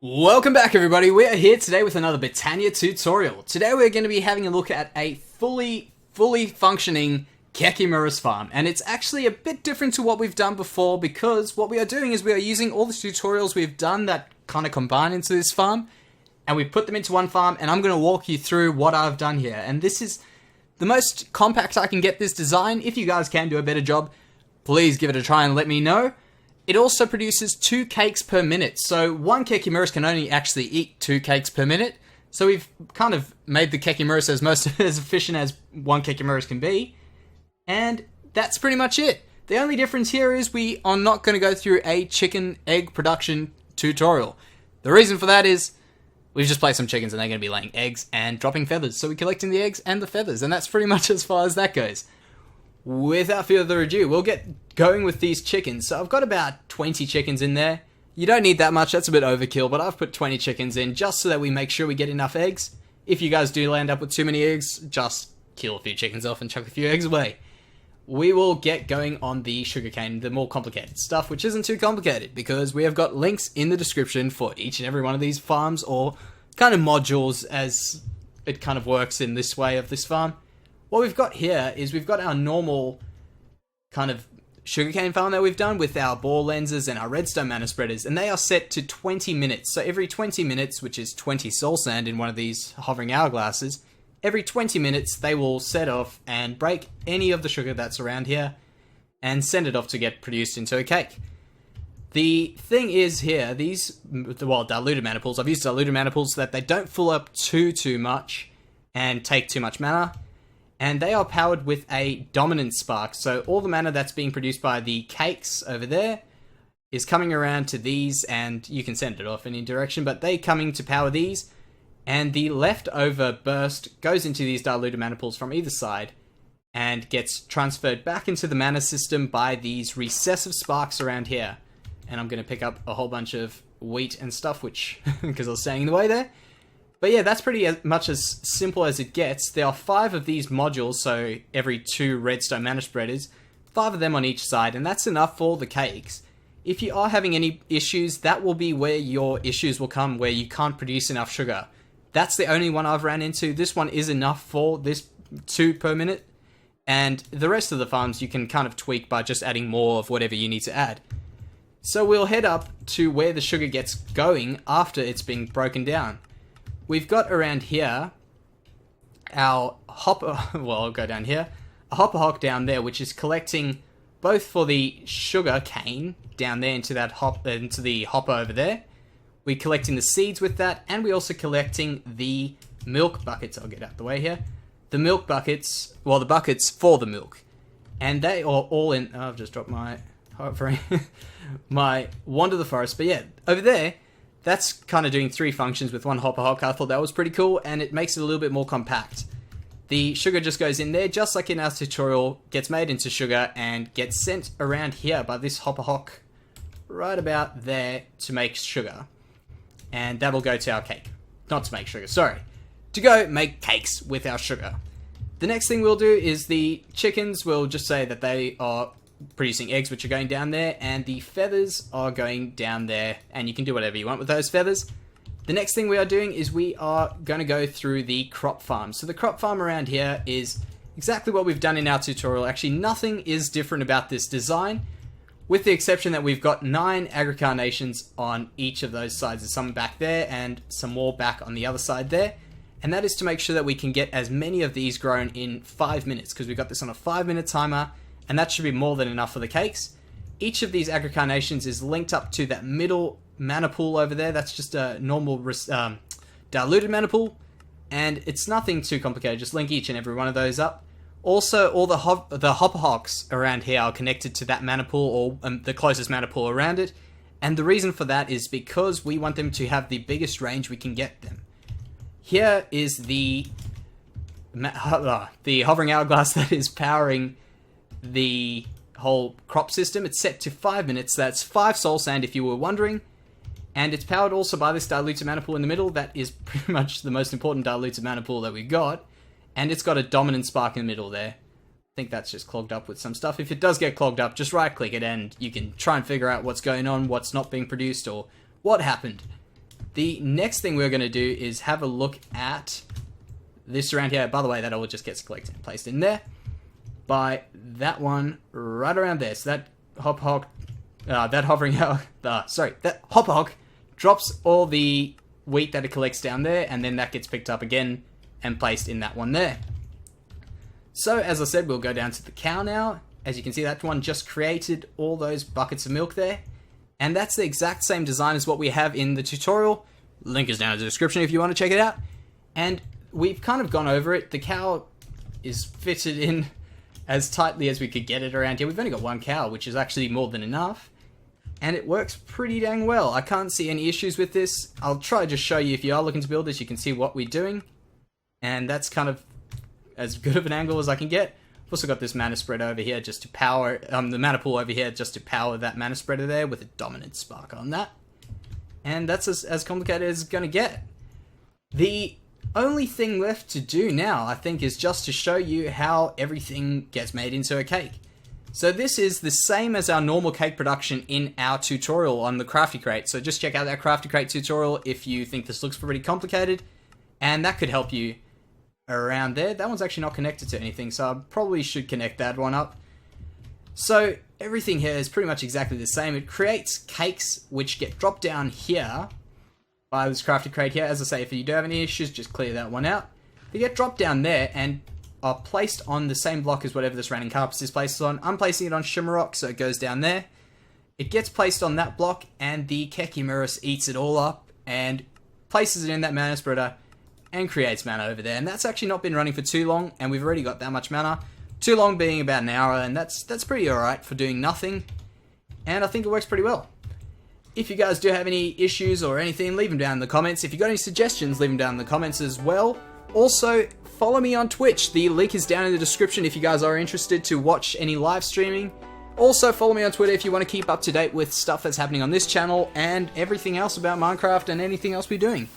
Welcome back, everybody. We are here today with another Botania tutorial. Today we're going to be having a look at a fully functioning Kekimurus farm, and it's actually a bit different to what we've done before because what we are doing is we are using all the tutorials we've done that kind of combine into this farm, and we put them into one farm, and I'm going to walk you through what I've done here. And this is the most compact I can get this design. If you guys can do a better job, please give it a try and let me know. It also produces 2 cakes per minute, so one Kekimurus can only actually eat 2 cakes per minute. So we've kind of made the Kekimurus as efficient as one Kekimurus can be, and that's pretty much it. The only difference here is we are not going to go through a chicken egg production tutorial. The reason for that is we've just placed some chickens and they're going to be laying eggs and dropping feathers, so we're collecting the eggs and the feathers, and that's pretty much as far as that goes. Without further ado, we'll get going with these chickens. So I've got about 20 chickens in there. You don't need that much, that's a bit overkill, but I've put 20 chickens in just so that we make sure we get enough eggs. If you guys do land up with too many eggs, just kill a few chickens off and chuck a few eggs away. We will get going on the sugarcane, the more complicated stuff, which isn't too complicated because we have got links in the description for each and every one of these farms, or kind of modules as it kind of works in this way of this farm. What we've got here is we've got our normal kind of sugarcane farm that we've done with our bore lenses and our redstone mana spreaders, and they are set to 20 minutes. So every 20 minutes, which is 20 soul sand in one of these hovering hourglasses, every 20 minutes they will set off and break any of the sugar that's around here and send it off to get produced into a cake. The thing is here, these, diluted mana pools, I've used diluted mana pools so that they don't fill up too much and take too much mana. And they are powered with a dominant spark, so all the mana that's being produced by the cakes over there is coming around to these, and you can send it off any direction, but they coming to power these, and the leftover burst goes into these diluted mana pools from either side, and gets transferred back into the mana system by these recessive sparks around here. And I'm going to pick up a whole bunch of wheat and stuff, which, because I was staying in the way there. But yeah, that's pretty much as simple as it gets. There are 5 of these modules, so every 2 redstone mana spreaders, 5 of them on each side, and that's enough for the cakes. If you are having any issues, that will be where your issues will come, where you can't produce enough sugar. That's the only one I've ran into. This one is enough for this 2 per minute, and the rest of the farms you can kind of tweak by just adding more of whatever you need to add. So we'll head up to where the sugar gets going after it's been broken down. We've got around here our hopper, well, I'll go down here, a hopper hock down there, which is collecting both for the sugar cane down there into the hopper over there. We're collecting the seeds with that, and we're also collecting the milk buckets. I'll get out the way here. The milk buckets, well, the buckets for the milk. And they are all in, oh, I've just dropped my, my wand of the forest. But yeah, over there, that's kind of doing 3 functions with one hopper hock. I thought that was pretty cool, and it makes it a little bit more compact. The sugar just goes in there, just like in our tutorial, gets made into sugar, and gets sent around here by this hopper hock right about there to make sugar. And that'll go to our cake. Not to make sugar, sorry. To go make cakes with our sugar. The next thing we'll do is the chickens will just say that they are producing eggs, which are going down there, and the feathers are going down there, and you can do whatever you want with those feathers. The next thing we are doing is we are going to go through the crop farm. So the crop farm around here is exactly what we've done in our tutorial. Actually, nothing is different about this design, with the exception that we've got 9 agricarnations on each of those sides. There's some back there and some more back on the other side there. And that is to make sure that we can get as many of these grown in 5 minutes, because we've got this on a 5-minute timer, and that should be more than enough for the cakes. Each of these agricarnations is linked up to that middle mana pool over there. That's just a normal diluted mana pool, and it's nothing too complicated. Just link each and every one of those up. Also, all the hopper hocks around here are connected to that mana pool, or the closest mana pool around it. And the reason for that is because we want them to have the biggest range we can get them. Here is the hovering hourglass that is powering the whole crop system. It's set to 5 minutes. That's 5 soul sand, if you were wondering. And it's powered also by this diluted mana pool in the middle. That is pretty much the most important diluted mana pool that we've got. And it's got a dominant spark in the middle there. I think that's just clogged up with some stuff. If it does get clogged up, just right click it and you can try and figure out what's going on, what's not being produced, or what happened. The next thing we're going to do is have a look at this around here. By the way, that all just gets collected and placed in there by that one right around there. So that hopper hog drops all the wheat that it collects down there, and then that gets picked up again and placed in that one there. So as I said, we'll go down to the cow now. As you can see, that one just created all those buckets of milk there. And that's the exact same design as what we have in the tutorial. Link is down in the description if you want to check it out. And we've kind of gone over it. The cow is fitted in as tightly as we could get it around here. We've only got one cow, which is actually more than enough. And it works pretty dang well. I can't see any issues with this. I'll try to just show you if you are looking to build this, you can see what we're doing. And that's kind of as good of an angle as I can get. I've also got this mana spreader over here just to power, the mana pool over here just to power that mana spreader there with a dominant spark on that. And that's as complicated as it's going to get. The only thing left to do now, I think, is just to show you how everything gets made into a cake. So this is the same as our normal cake production in our tutorial on the Crafty Crate. So just check out that Crafty Crate tutorial if you think this looks pretty complicated. And that could help you around there. That one's actually not connected to anything, so I probably should connect that one up. So everything here is pretty much exactly the same. It creates cakes which get dropped down here by this Crafty Crate here. As I say, if you do have any issues, just clear that one out. They get dropped down there and are placed on the same block as whatever this random carpet is placed on. I'm placing it on Shimmerrock, so it goes down there. It gets placed on that block, and the Kekimurus eats it all up and places it in that mana spreader and creates mana over there. And that's actually not been running for too long, and we've already got that much mana. Too long being about an hour, and that's pretty alright for doing nothing. And I think it works pretty well. If you guys do have any issues or anything, leave them down in the comments. If you got any suggestions, leave them down in the comments as well. Also, follow me on Twitch. The link is down in the description if you guys are interested to watch any live streaming. Also, follow me on Twitter if you want to keep up to date with stuff that's happening on this channel and everything else about Minecraft and anything else we're doing.